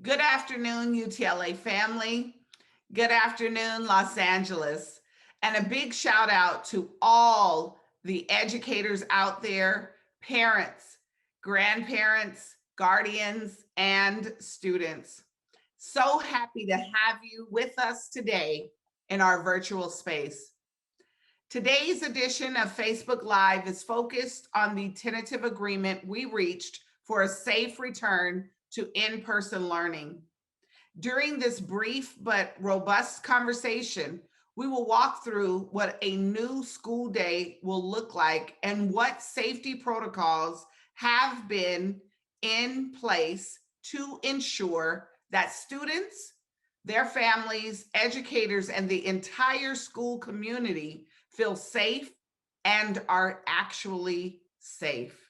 Good afternoon, UTLA family. Good afternoon, Los Angeles. And a big shout out to all the educators out there, parents, grandparents, guardians, and students. So happy to have you with us today in our virtual space. Today's edition of Facebook Live is focused on the tentative agreement we reached for a safe return to in person learning. During this brief but robust conversation, we will walk through what a new school day will look like and what safety protocols have been in place to ensure that students, their families, educators, and the entire school community feel safe and are actually safe.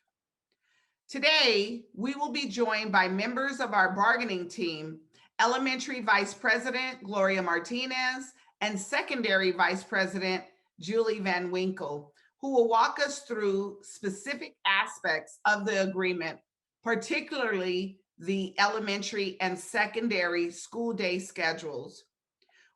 Today, we will be joined by members of our bargaining team, Elementary Vice President Gloria Martinez and Secondary Vice President Julie Van Winkle, who will walk us through specific aspects of the agreement, particularly the elementary and secondary school day schedules.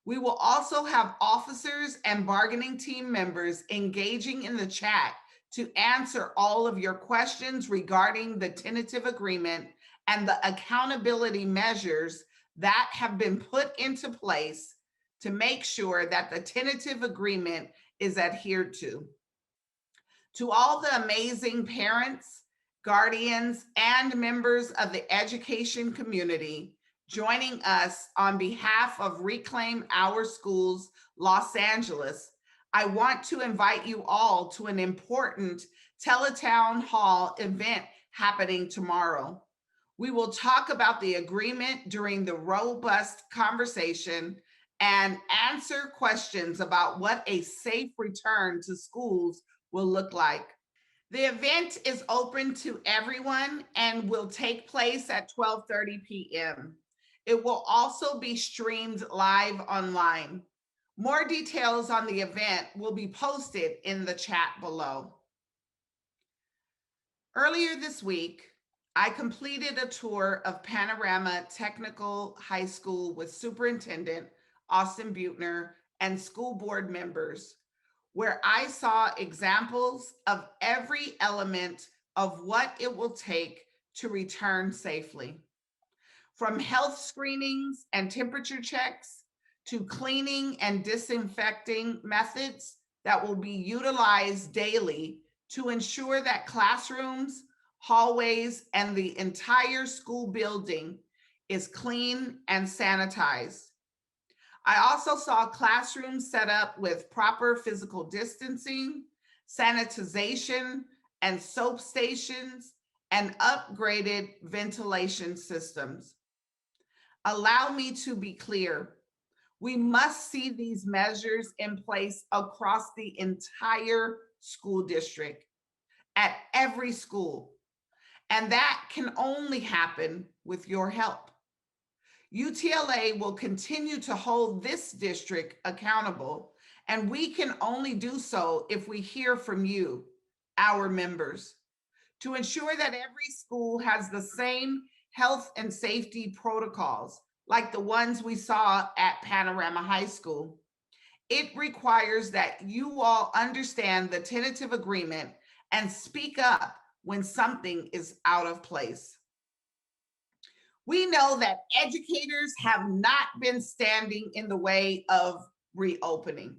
We will also have officers and bargaining team members engaging in the chat to answer all of your questions regarding the tentative agreement and the accountability measures that have been put into place to make sure that the tentative agreement is adhered to. To all the amazing parents, guardians, and members of the education community joining us on behalf of Reclaim Our Schools Los Angeles, I want to invite you all to an important Teletown Hall event happening tomorrow. We will talk about the agreement during the robust conversation and answer questions about what a safe return to schools will look like. The event is open to everyone and will take place at 12:30 p.m. It will also be streamed live online. More details on the event will be posted in the chat below. Earlier this week, I completed a tour of Panorama Technical High School with Superintendent Austin Butner and school board members, where I saw examples of every element of what it will take to return safely. From health screenings and temperature checks to cleaning and disinfecting methods that will be utilized daily to ensure that classrooms, hallways, and the entire school building is clean and sanitized. I also saw classrooms set up with proper physical distancing, sanitization, and soap stations, and upgraded ventilation systems. Allow me to be clear. We must see these measures in place across the entire school district, at every school. And that can only happen with your help. UTLA will continue to hold this district accountable, and we can only do so if we hear from you, our members, to ensure that every school has the same health and safety protocols like the ones we saw at Panorama High School. It requires that you all understand the tentative agreement and speak up when something is out of place. We know that educators have not been standing in the way of reopening.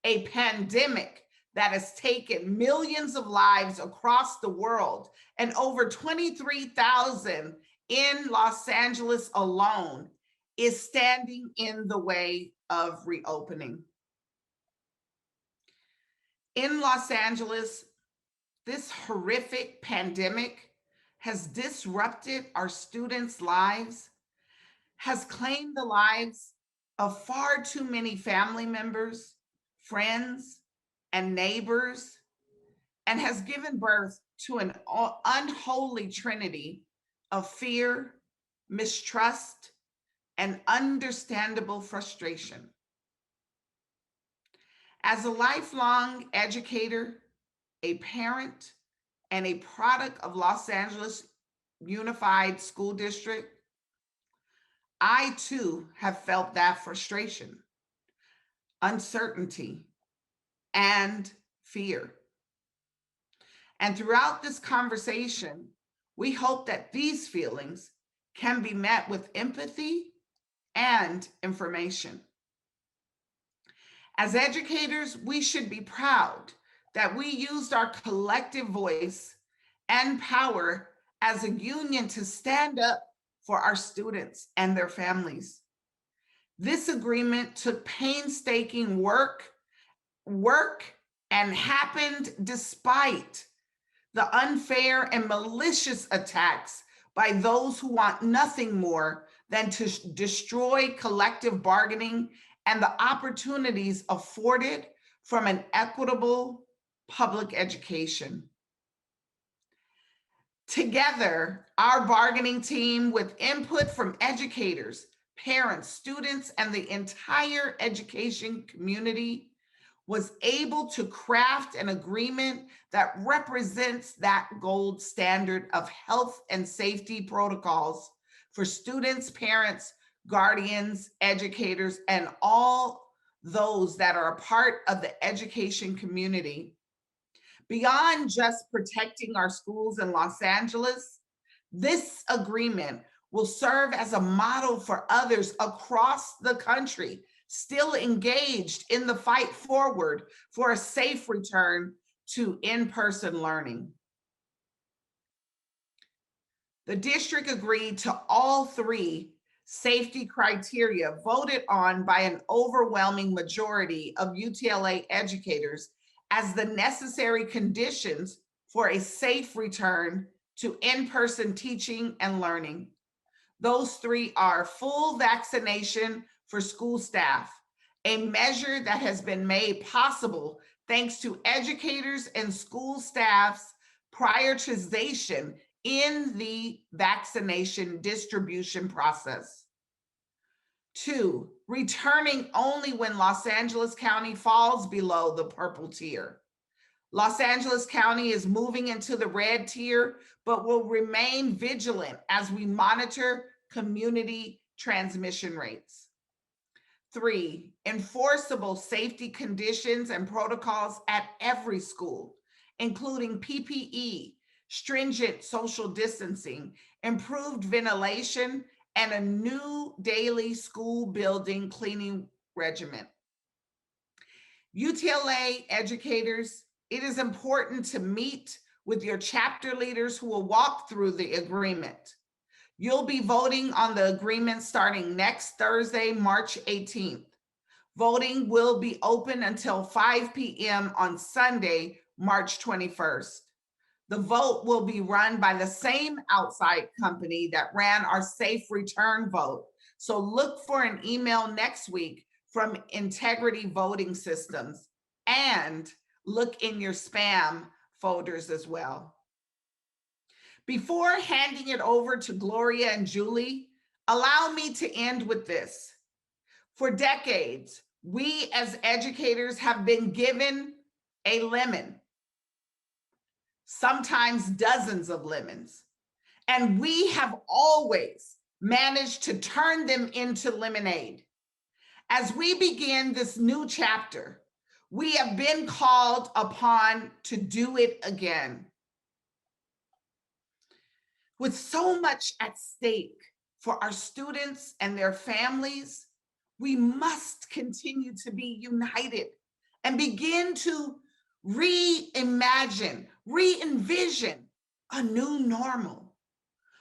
A pandemic that has taken millions of lives across the world and over 23,000 in Los Angeles alone is standing in the way of reopening. In Los Angeles, this horrific pandemic has disrupted our students' lives, has claimed the lives of far too many family members, friends, and neighbors, and has given birth to an unholy trinity of fear, mistrust, and understandable frustration. As a lifelong educator, a parent, and a product of Los Angeles Unified School District, I too have felt that frustration, uncertainty, and fear. And throughout this conversation, we hope that these feelings can be met with empathy and information. As educators, we should be proud that we used our collective voice and power as a union to stand up for our students and their families. This agreement took painstaking work and happened despite the unfair and malicious attacks by those who want nothing more than to destroy collective bargaining and the opportunities afforded from an equitable public education. Together, our bargaining team, with input from educators, parents, students, and the entire education community, was able to craft an agreement that represents that gold standard of health and safety protocols for students, parents, guardians, educators, and all those that are a part of the education community. Beyond just protecting our schools in Los Angeles, this agreement will serve as a model for others across the country still engaged in the fight forward for a safe return to in-person learning. The district agreed to all three safety criteria voted on by an overwhelming majority of UTLA educators as the necessary conditions for a safe return to in-person teaching and learning. Those three are full vaccination for school staff, a measure that has been made possible thanks to educators and school staff's prioritization in the vaccination distribution process. 2, returning only when Los Angeles County falls below the purple tier. Los Angeles County is moving into the red tier, but will remain vigilant as we monitor community transmission rates. 3, enforceable safety conditions and protocols at every school, including PPE, stringent social distancing, improved ventilation, and a new daily school building cleaning regimen. UTLA educators, it is important to meet with your chapter leaders who will walk through the agreement. You'll be voting on the agreement starting next Thursday, March 18th. Voting will be open until 5 p.m. on Sunday, March 21st. The vote will be run by the same outside company that ran our safe return vote. So look for an email next week from Integrity Voting Systems, and look in your spam folders as well. Before handing it over to Gloria and Julie, allow me to end with this. For decades, we as educators have been given a lemon, sometimes dozens of lemons, and we have always managed to turn them into lemonade. As we begin this new chapter, we have been called upon to do it again. With so much at stake for our students and their families, we must continue to be united and begin to reimagine, re-envision a new normal,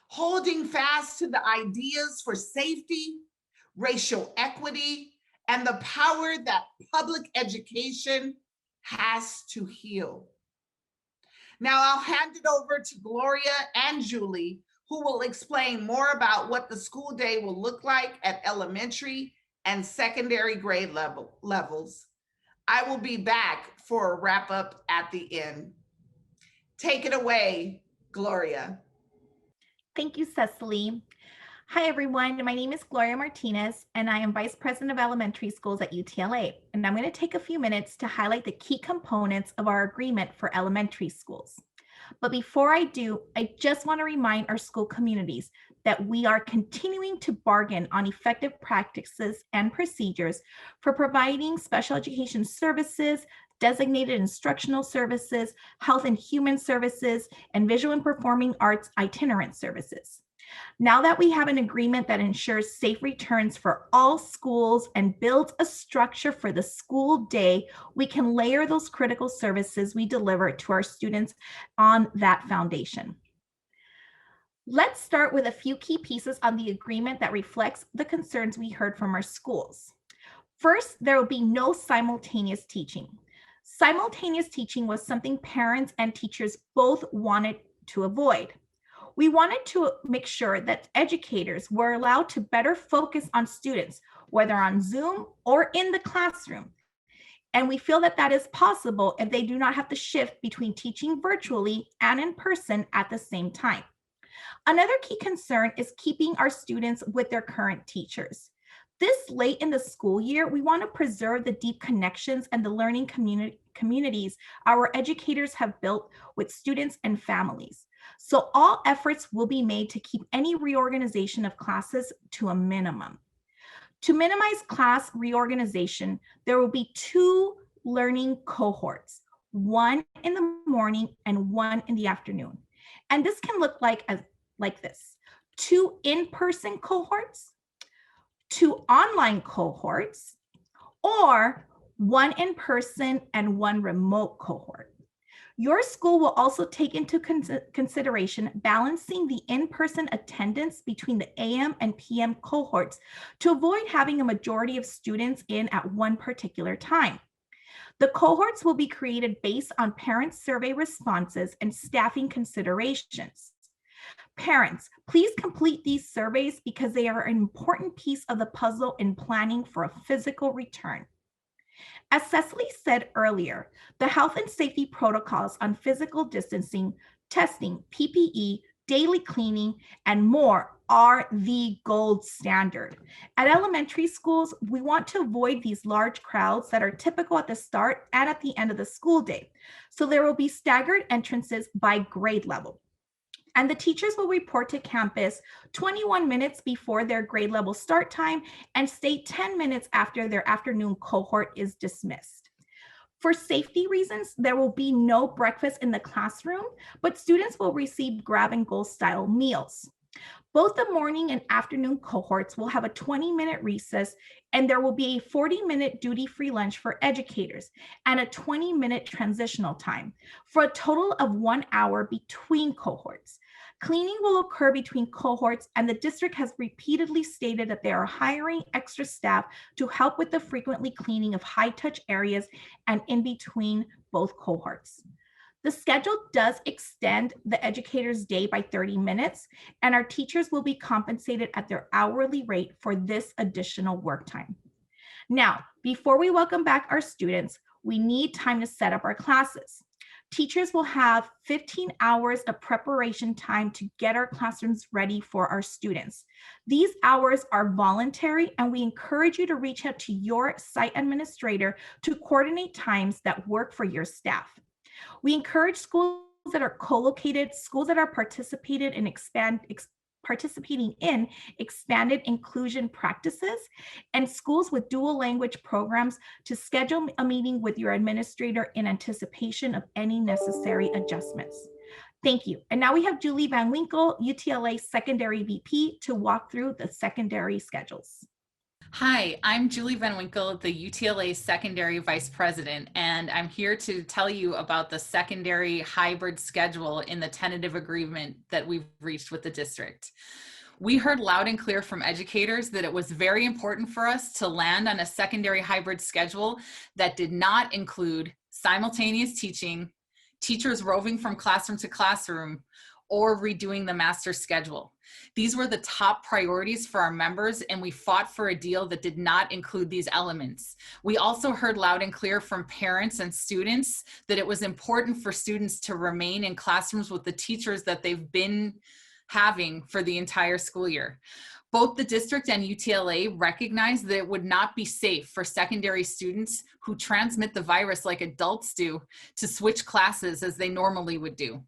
holding fast to the ideas for safety, racial equity, and the power that public education has to heal. Now I'll hand it over to Gloria and Julie, who will explain more about what the school day will look like at elementary and secondary grade levels. I will be back for a wrap up at the end. Take it away, Gloria. Thank you, Cecily. Hi, everyone. My name is Gloria Martinez, and I am Vice President of Elementary Schools at UTLA. And I'm going to take a few minutes to highlight the key components of our agreement for elementary schools. But before I do, I just want to remind our school communities that we are continuing to bargain on effective practices and procedures for providing special education services, designated instructional services, health and human services, and visual and performing arts itinerant services. Now that we have an agreement that ensures safe returns for all schools and builds a structure for the school day, we can layer those critical services we deliver to our students on that foundation. Let's start with a few key pieces on the agreement that reflects the concerns we heard from our schools. First, there will be no simultaneous teaching. Simultaneous teaching was something parents and teachers both wanted to avoid. We wanted to make sure that educators were allowed to better focus on students, whether on Zoom or in the classroom. And we feel that that is possible if they do not have to shift between teaching virtually and in person at the same time. Another key concern is keeping our students with their current teachers. This late in the school year, we want to preserve the deep connections and the learning communities our educators have built with students and families. So all efforts will be made to keep any reorganization of classes to a minimum. To minimize class reorganization, there will be 2 learning cohorts, one in the morning and one in the afternoon. And this can look like this: 2 in-person cohorts, 2 online cohorts, or 1 in-person and 1 remote cohort. Your school will also take into consideration balancing the in-person attendance between the AM and PM cohorts to avoid having a majority of students in at one particular time. The cohorts will be created based on parent survey responses and staffing considerations. Parents, please complete these surveys because they are an important piece of the puzzle in planning for a physical return. As Cecily said earlier, the health and safety protocols on physical distancing, testing, PPE, daily cleaning, and more are the gold standard. At elementary schools, we want to avoid these large crowds that are typical at the start and at the end of the school day. So there will be staggered entrances by grade level. And the teachers will report to campus 21 minutes before their grade level start time and stay 10 minutes after their afternoon cohort is dismissed. For safety reasons, there will be no breakfast in the classroom, but students will receive grab-and-go style meals. Both the morning and afternoon cohorts will have a 20-minute recess, and there will be a 40-minute duty-free lunch for educators and a 20-minute transitional time for a total of 1 hour between cohorts. Cleaning will occur between cohorts, and the district has repeatedly stated that they are hiring extra staff to help with the frequently cleaning of high-touch areas and in between both cohorts. The schedule does extend the educator's day by 30 minutes, and our teachers will be compensated at their hourly rate for this additional work time. Now, before we welcome back our students, we need time to set up our classes. Teachers will have 15 hours of preparation time to get our classrooms ready for our students. These hours are voluntary, and we encourage you to reach out to your site administrator to coordinate times that work for your staff. We encourage schools that are co-located, schools that are participating in expanded inclusion practices, and schools with dual language programs to schedule a meeting with your administrator in anticipation of any necessary adjustments. Thank you. And now we have Julie Van Winkle, UTLA Secondary VP, to walk through the secondary schedules. Hi, I'm Julie Van Winkle, the UTLA Secondary Vice President, and I'm here to tell you about the secondary hybrid schedule in the tentative agreement that we've reached with the district. We heard loud and clear from educators that it was very important for us to land on a secondary hybrid schedule that did not include simultaneous teaching, teachers roving from classroom to classroom, or redoing the master schedule. These were the top priorities for our members, and we fought for a deal that did not include these elements. We also heard loud and clear from parents and students that it was important for students to remain in classrooms with the teachers that they've been having for the entire school year. Both the district and UTLA recognized that it would not be safe for secondary students who transmit the virus like adults do to switch classes as they normally would do.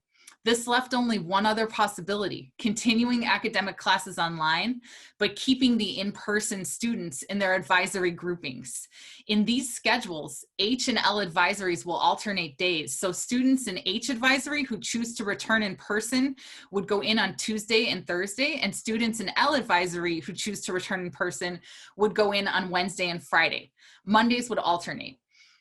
This left only one other possibility: continuing academic classes online, but keeping the in-person students in their advisory groupings. In these schedules, H and L advisories will alternate days. So students in H advisory who choose to return in person would go in on Tuesday and Thursday, and students in L advisory who choose to return in person would go in on Wednesday and Friday. Mondays would alternate.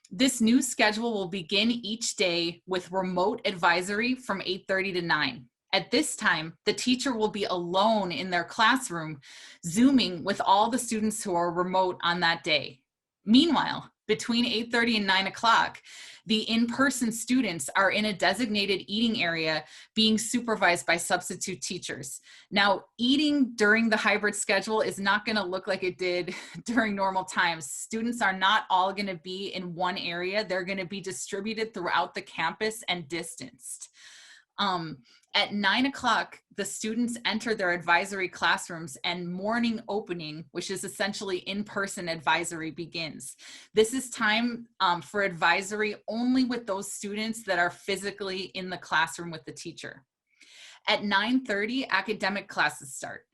This new schedule will begin each day with remote advisory from 8:30 to 9. At this time, the teacher will be alone in their classroom, Zooming with all the students who are remote on that day. Meanwhile, between 8:30 and 9 o'clock, the in-person students are in a designated eating area being supervised by substitute teachers. Now, eating during the hybrid schedule is not going to look like it did during normal times. Students are not all going to be in one area. They're going to be distributed throughout the campus and distanced. At 9 o'clock, the students enter their advisory classrooms and morning opening, which is essentially in-person advisory, begins. This is time for advisory only with those students that are physically in the classroom with the teacher. At 9:30, academic classes start.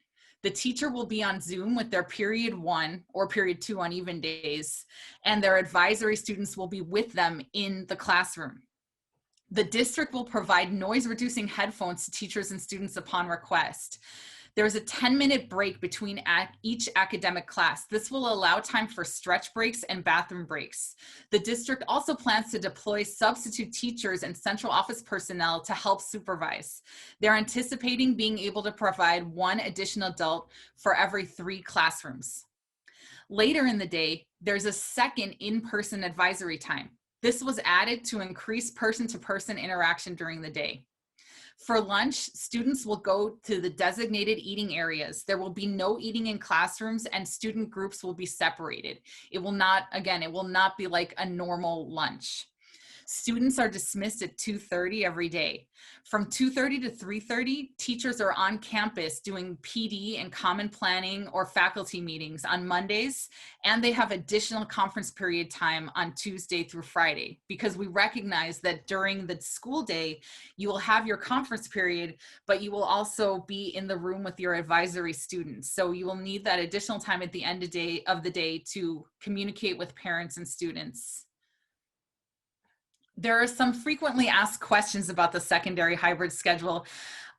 The teacher will be on Zoom with their period 1 or period 2 on even days, and their advisory students will be with them in the classroom. The district will provide noise-reducing headphones to teachers and students upon request. There's a 10-minute break between each academic class. This will allow time for stretch breaks and bathroom breaks. The district also plans to deploy substitute teachers and central office personnel to help supervise. They're anticipating being able to provide 1 additional adult for every 3 classrooms. Later in the day, there's a second in-person advisory time. This was added to increase person-to-person interaction during the day. For lunch, students will go to the designated eating areas. There will be no eating in classrooms, and student groups will be separated. It will not be like a normal lunch. Students are dismissed at 2:30 every day. From 2:30 to 3:30, teachers are on campus doing PD and common planning or faculty meetings on Mondays, and they have additional conference period time on Tuesday through Friday, because we recognize that during the school day, you will have your conference period, but you will also be in the room with your advisory students. So you will need that additional time at the end of the day to communicate with parents and students. There are some frequently asked questions about the secondary hybrid schedule.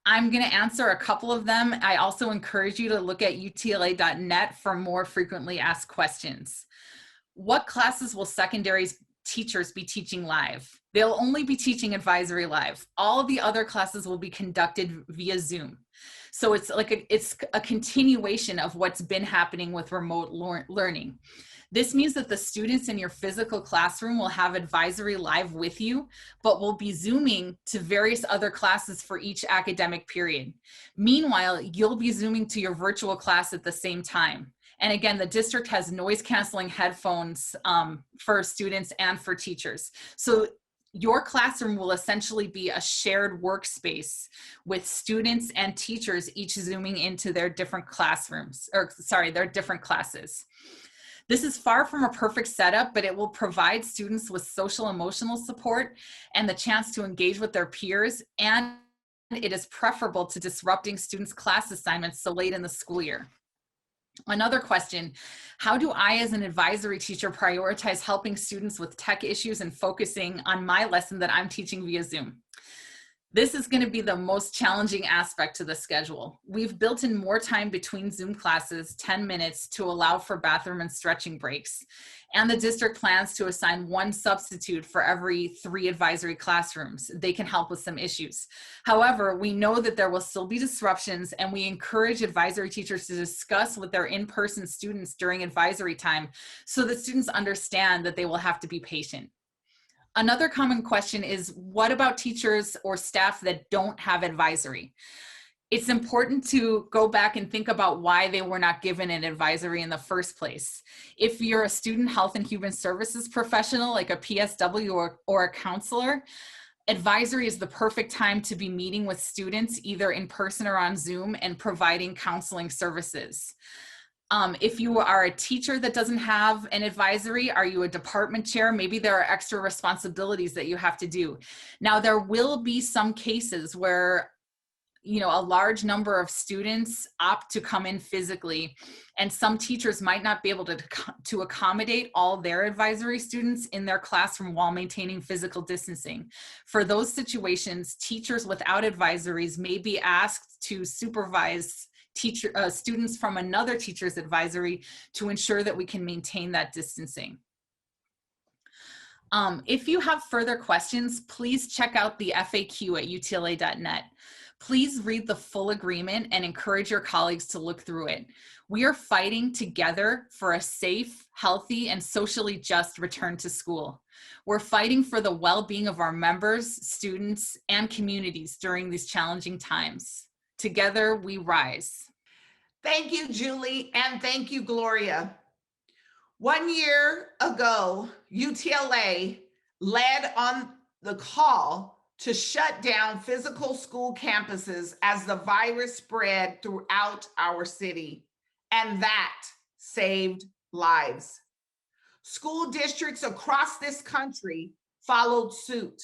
I'm going to answer a couple of them. I also encourage you to look at utla.net for more frequently asked questions. What classes will secondary teachers be teaching live? They'll only be teaching advisory live. All of the other classes will be conducted via Zoom. So it's a continuation of what's been happening with remote learning. This means that the students in your physical classroom will have advisory live with you, but will be Zooming to various other classes for each academic period. Meanwhile, you'll be Zooming to your virtual class at the same time. And again, the district has noise canceling headphones for students and for teachers. So your classroom will essentially be a shared workspace with students and teachers each Zooming into their different their different classes. This is far from a perfect setup, but it will provide students with social emotional support and the chance to engage with their peers, and it is preferable to disrupting students' class assignments so late in the school year. Another question: how do I as an advisory teacher prioritize helping students with tech issues and focusing on my lesson that I'm teaching via Zoom? This is going to be the most challenging aspect to the schedule. We've built in more time between Zoom classes, 10 minutes, to allow for bathroom and stretching breaks. And the district plans to assign 1 substitute for every 3 advisory classrooms. They can help with some issues. However, we know that there will still be disruptions, and we encourage advisory teachers to discuss with their in-person students during advisory time so that students understand that they will have to be patient. Another common question is, what about teachers or staff that don't have advisory? It's important to go back and think about why they were not given an advisory in the first place. If you're a student health and human services professional, like a PSW or a counselor, advisory is the perfect time to be meeting with students either in person or on Zoom and providing counseling services. If you are a teacher that doesn't have an advisory, are you a department chair? Maybe there are extra responsibilities that you have to do. Now, there will be some cases where a large number of students opt to come in physically, and some teachers might not be able to accommodate all their advisory students in their classroom while maintaining physical distancing. For those situations, teachers without advisories may be asked to supervise students from another teacher's advisory to ensure that we can maintain that distancing. If you have further questions, please check out the FAQ at utla.net. Please read the full agreement and encourage your colleagues to look through it. We are fighting together for a safe, healthy, and socially just return to school. We're fighting for the well-being of our members, students, and communities during these challenging times. Together, we rise. Thank you, Julie, and thank you, Gloria. 1 year ago, UTLA led on the call to shut down physical school campuses as the virus spread throughout our city, and that saved lives. School districts across this country followed suit.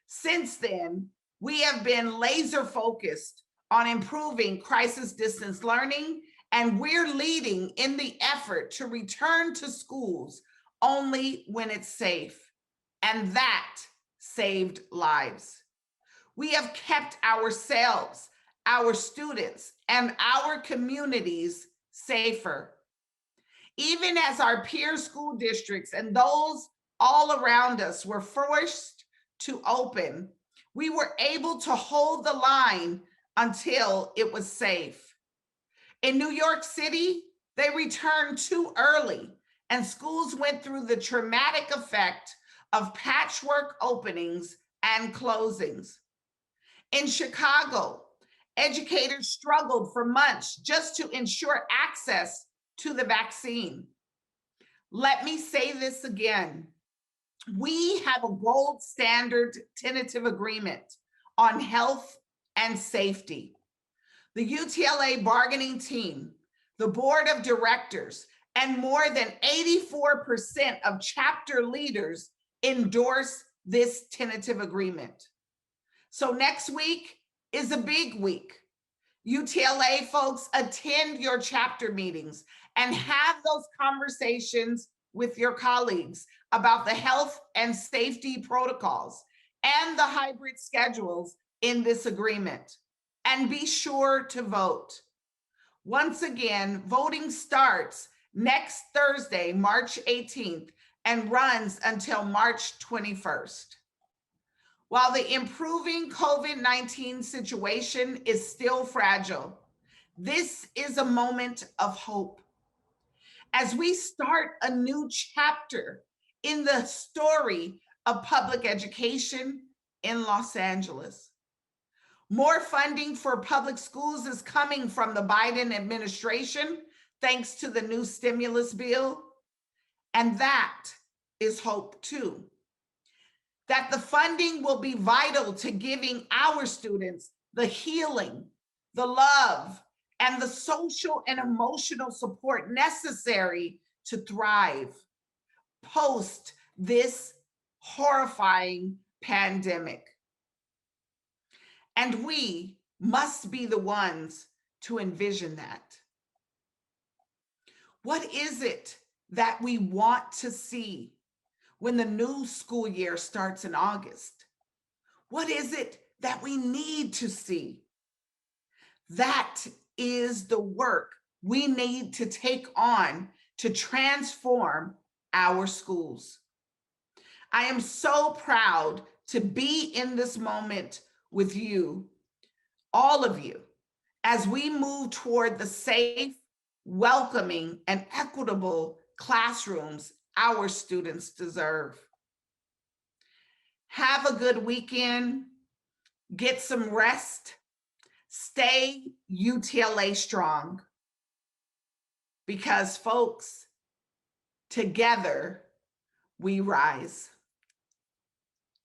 Since then, we have been laser focused on improving crisis distance learning, and we're leading in the effort to return to schools only when it's safe, and that saved lives. We have kept ourselves, our students, and our communities safer. Even as our peer school districts and those all around us were forced to open, we were able to hold the line until it was safe. In New York City, they returned too early, and schools went through the traumatic effect of patchwork openings and closings. In Chicago, educators struggled for months just to ensure access to the vaccine. Let me say this again. We have a gold standard tentative agreement on health and safety. The UTLA bargaining team, the board of directors, and more than 84% of chapter leaders endorse this tentative agreement. So next week is a big week. UTLA folks, attend your chapter meetings and have those conversations with your colleagues about the health and safety protocols and the hybrid schedules in this agreement. And be sure to vote. Once again, voting starts next Thursday, March 18th, and runs until March 21st. While the improving COVID-19 situation is still fragile, this is a moment of hope. As we start a new chapter in the story of public education in Los Angeles. More funding for public schools is coming from the Biden administration, thanks to the new stimulus bill. And that is hope too. That the funding will be vital to giving our students the healing, the love, and the social and emotional support necessary to thrive post this horrifying pandemic. And we must be the ones to envision that. What is it that we want to see when the new school year starts in August? What is it that we need to see? That is the work we need to take on to transform our schools. I am so proud to be in this moment with you, all of you, as we move toward the safe, welcoming, and equitable classrooms our students deserve. Have a good weekend. Get some rest. Stay UTLA strong. Because folks, together we rise.